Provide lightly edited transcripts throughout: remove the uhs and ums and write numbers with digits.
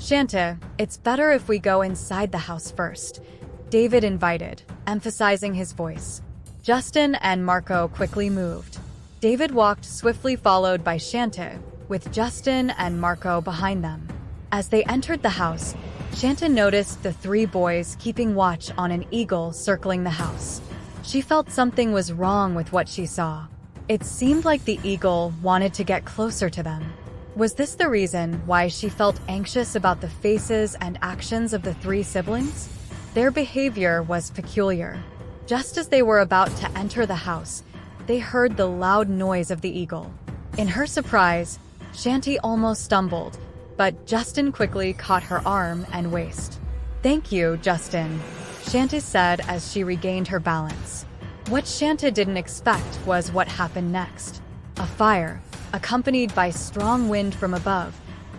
Chanty, it's better if we go inside the house first, David invited, emphasizing his voice. Justin and Marco quickly moved. David walked swiftly, followed by Chanty, with Justin and Marco behind them. As they entered the house, Chanty noticed the three boys keeping watch on an eagle circling the house. She felt something was wrong with what she saw. It seemed like the eagle wanted to get closer to them. Was this the reason why she felt anxious about the faces and actions of the three siblings? Their behavior was peculiar. Just as they were about to enter the house, they heard the loud noise of the eagle. In her surprise, Chanty almost stumbled, but Justin quickly caught her arm and waist. "Thank you, Justin," Chanty said as she regained her balance. What Chanty didn't expect was what happened next. A fire, accompanied by strong wind from above,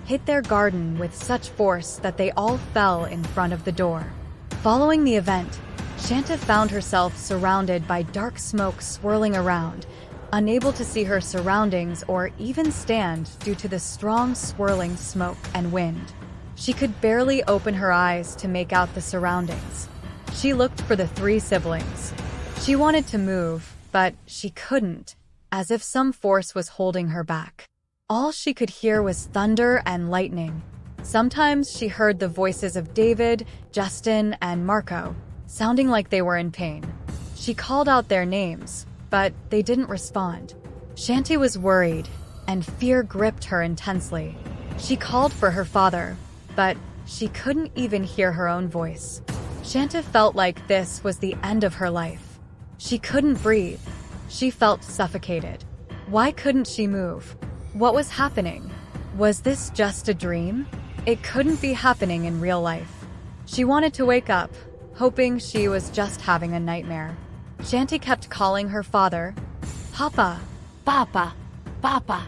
hit their garden with such force that they all fell in front of the door. Following the event, Chanty found herself surrounded by dark smoke swirling around, unable to see her surroundings or even stand due to the strong swirling smoke and wind. She could barely open her eyes to make out the surroundings. She looked for the three siblings. She wanted to move, but she couldn't, as if some force was holding her back. All she could hear was thunder and lightning. Sometimes she heard the voices of David, Justin, and Marco, sounding like they were in pain. She called out their names, but they didn't respond. Chanty was worried, and fear gripped her intensely. She called for her father, but she couldn't even hear her own voice. Chanty felt like this was the end of her life. She couldn't breathe. She felt suffocated. Why couldn't she move? What was happening? Was this just a dream? It couldn't be happening in real life. She wanted to wake up, hoping she was just having a nightmare. Chanty kept calling her father, "Papa, Papa, Papa."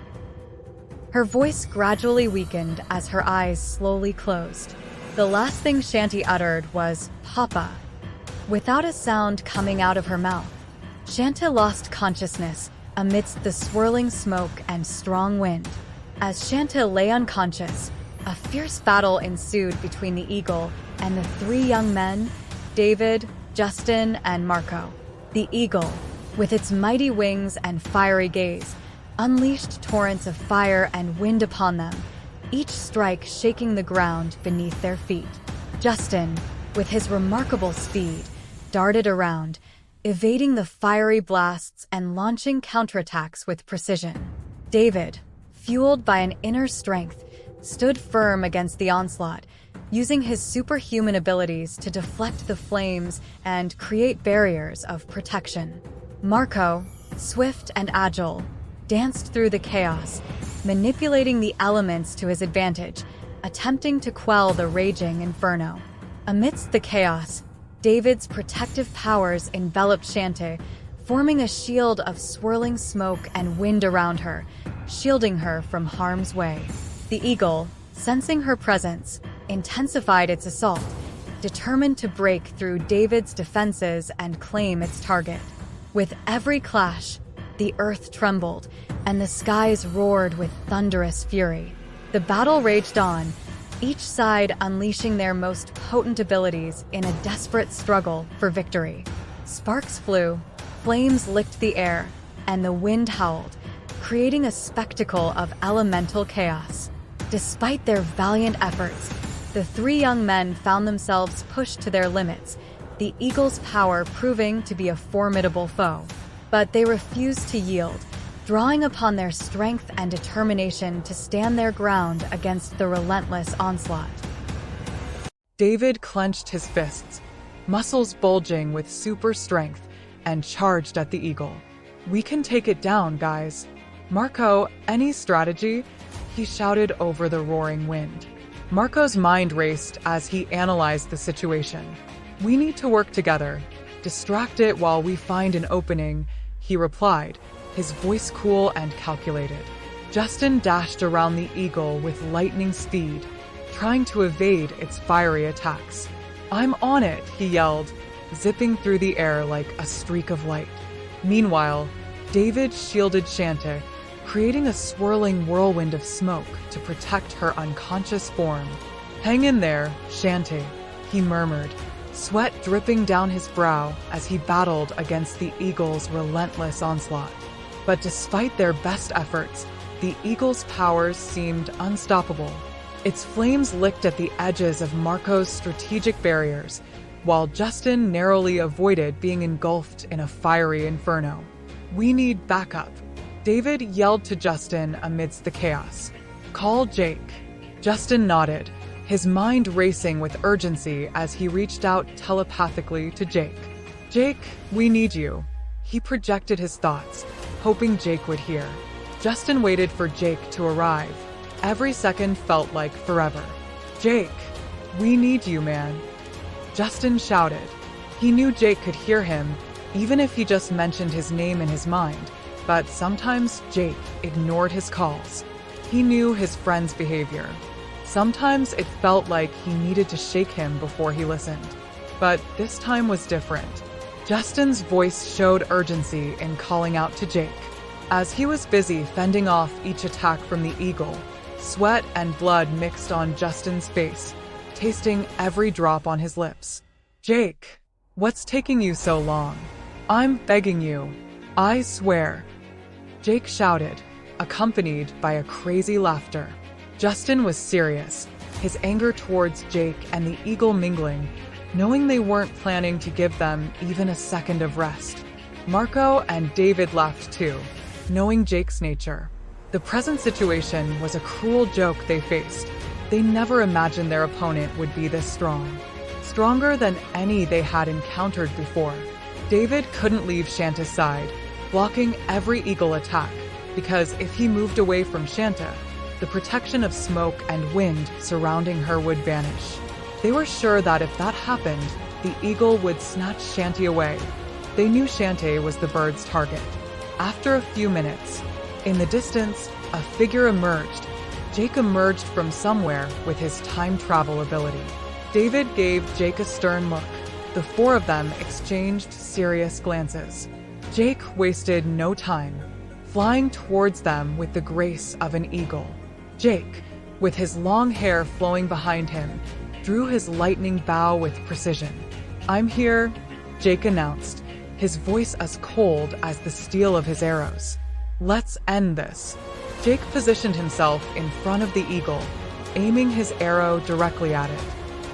Her voice gradually weakened as her eyes slowly closed. The last thing Chanty uttered was, "Papa." Without a sound coming out of her mouth, Chanty lost consciousness amidst the swirling smoke and strong wind. As Chanty lay unconscious, a fierce battle ensued between the eagle and the three young men, David, Justin, and Marco. The eagle, with its mighty wings and fiery gaze, unleashed torrents of fire and wind upon them, each strike shaking the ground beneath their feet. Justin, with his remarkable speed, darted around, evading the fiery blasts and launching counterattacks with precision. David, fueled by an inner strength, stood firm against the onslaught, using his superhuman abilities to deflect the flames and create barriers of protection. Marco, swift and agile, danced through the chaos, manipulating the elements to his advantage, attempting to quell the raging inferno. Amidst the chaos, David's protective powers enveloped Chanty, forming a shield of swirling smoke and wind around her, shielding her from harm's way. The eagle, sensing her presence, intensified its assault, determined to break through David's defenses and claim its target. With every clash, the earth trembled, and the skies roared with thunderous fury. The battle raged on, each side unleashing their most potent abilities in a desperate struggle for victory. Sparks flew, flames licked the air, and the wind howled, creating a spectacle of elemental chaos. Despite their valiant efforts, the three young men found themselves pushed to their limits, the eagle's power proving to be a formidable foe. But they refused to yield, drawing upon their strength and determination to stand their ground against the relentless onslaught. David clenched his fists, muscles bulging with super strength, and charged at the eagle. "We can take it down, guys. Marco, any strategy?" he shouted over the roaring wind. Marco's mind raced as he analyzed the situation. "We need to work together. Distract it while we find an opening," he replied, his voice cool and calculated. Justin dashed around the eagle with lightning speed, trying to evade its fiery attacks. "I'm on it," he yelled, zipping through the air like a streak of light. Meanwhile, David shielded Chanty, creating a swirling whirlwind of smoke to protect her unconscious form. Hang in there, Chanty, he murmured, sweat dripping down his brow as he battled against the eagle's relentless onslaught. But despite their best efforts, the eagle's powers seemed unstoppable. Its flames licked at the edges of Marco's strategic barriers, while Justin narrowly avoided being engulfed in a fiery inferno. "We need backup," David yelled to Justin amidst the chaos. "Call Jake." Justin nodded, his mind racing with urgency as he reached out telepathically to Jake. "Jake, we need you." He projected his thoughts, hoping Jake would hear. Justin waited for Jake to arrive. Every second felt like forever. "Jake, we need you, man," Justin shouted. He knew Jake could hear him, even if he just mentioned his name in his mind, but sometimes Jake ignored his calls. He knew his friend's behavior. Sometimes it felt like he needed to shake him before he listened. But this time was different. Justin's voice showed urgency in calling out to Jake. As he was busy fending off each attack from the eagle, sweat and blood mixed on Justin's face, tasting every drop on his lips. "Jake, what's taking you so long? I'm begging you. I swear," Jake shouted, accompanied by a crazy laughter. Justin was serious, his anger towards Jake and the eagle mingling, knowing they weren't planning to give them even a second of rest. Marco and David laughed too, knowing Jake's nature. The present situation was a cruel joke they faced. They never imagined their opponent would be this strong. Stronger than any they had encountered before. David couldn't leave Shanta's side, blocking every eagle attack, because if he moved away from Shanta, the protection of smoke and wind surrounding her would vanish. They were sure that if that happened, the eagle would snatch Chanty away. They knew Chanty was the bird's target. After a few minutes, in the distance, a figure emerged. Jake emerged from somewhere with his time travel ability. David gave Jake a stern look. The four of them exchanged serious glances. Jake wasted no time, flying towards them with the grace of an eagle. Jake, with his long hair flowing behind him, drew his lightning bow with precision. "I'm here," Jake announced, his voice as cold as the steel of his arrows. "Let's end this." Jake positioned himself in front of the eagle, aiming his arrow directly at it.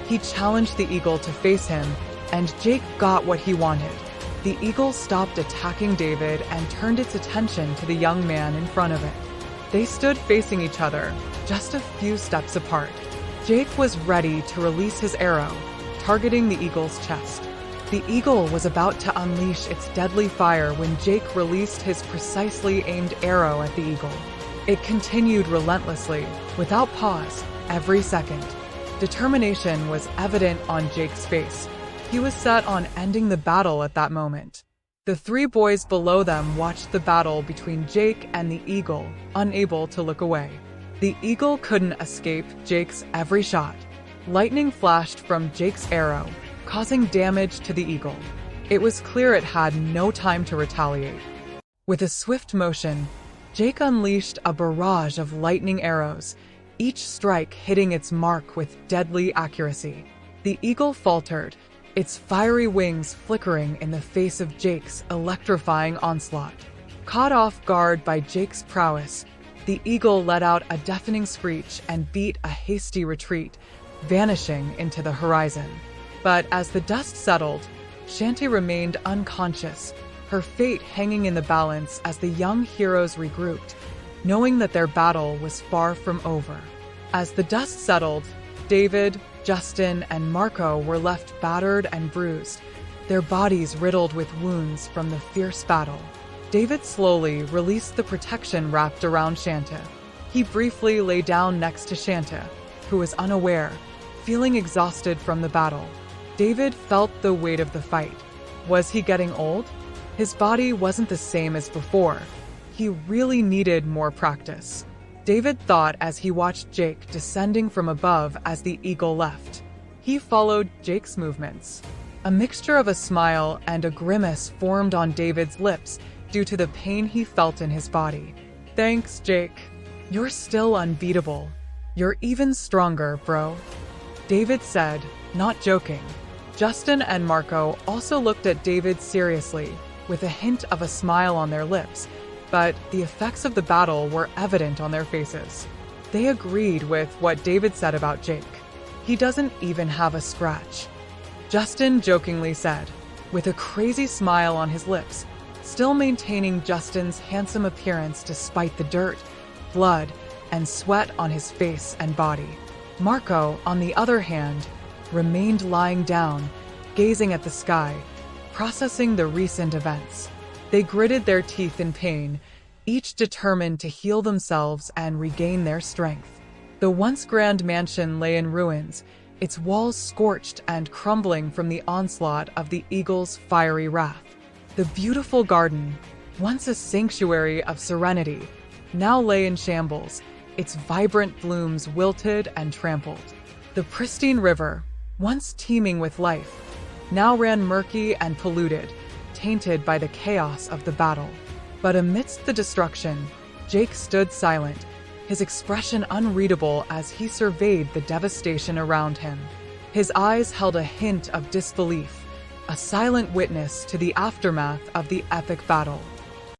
He challenged the eagle to face him, and Jake got what he wanted. The eagle stopped attacking David and turned its attention to the young man in front of it. They stood facing each other, just a few steps apart. Jake was ready to release his arrow, targeting the eagle's chest. The eagle was about to unleash its deadly fire when Jake released his precisely aimed arrow at the eagle. It continued relentlessly, without pause, every second. Determination was evident on Jake's face. He was set on ending the battle at that moment. The three boys below them watched the battle between Jake and the eagle, unable to look away. The eagle couldn't escape Jake's every shot. Lightning flashed from Jake's arrow, causing damage to the eagle. It was clear it had no time to retaliate. With a swift motion, Jake unleashed a barrage of lightning arrows, each strike hitting its mark with deadly accuracy. The eagle faltered, its fiery wings flickering in the face of Jake's electrifying onslaught. Caught off guard by Jake's prowess, the eagle let out a deafening screech and beat a hasty retreat, vanishing into the horizon. But as the dust settled, Chanty remained unconscious, her fate hanging in the balance as the young heroes regrouped, knowing that their battle was far from over. As the dust settled, David, Justin, and Marco were left battered and bruised, their bodies riddled with wounds from the fierce battle. David slowly released the protection wrapped around Shanta. He briefly lay down next to Shanta, who was unaware, feeling exhausted from the battle. David felt the weight of the fight. Was he getting old? His body wasn't the same as before. He really needed more practice. David thought as he watched Jake descending from above as the eagle left. He followed Jake's movements. A mixture of a smile and a grimace formed on David's lips due to the pain he felt in his body. "Thanks, Jake. You're still unbeatable. You're even stronger, bro." David said, not joking. Justin and Marco also looked at David seriously, with a hint of a smile on their lips, but the effects of the battle were evident on their faces. They agreed with what David said about Jake. He doesn't even have a scratch. Justin jokingly said, with a crazy smile on his lips, still maintaining Justin's handsome appearance despite the dirt, blood, and sweat on his face and body. Marco, on the other hand, remained lying down, gazing at the sky, processing the recent events. They gritted their teeth in pain, each determined to heal themselves and regain their strength. The once grand mansion lay in ruins, its walls scorched and crumbling from the onslaught of the eagle's fiery wrath. The beautiful garden, once a sanctuary of serenity, now lay in shambles, its vibrant blooms wilted and trampled. The pristine river, once teeming with life, now ran murky and polluted, tainted by the chaos of the battle. But amidst the destruction, Jake stood silent, his expression unreadable as he surveyed the devastation around him. His eyes held a hint of disbelief, a silent witness to the aftermath of the epic battle.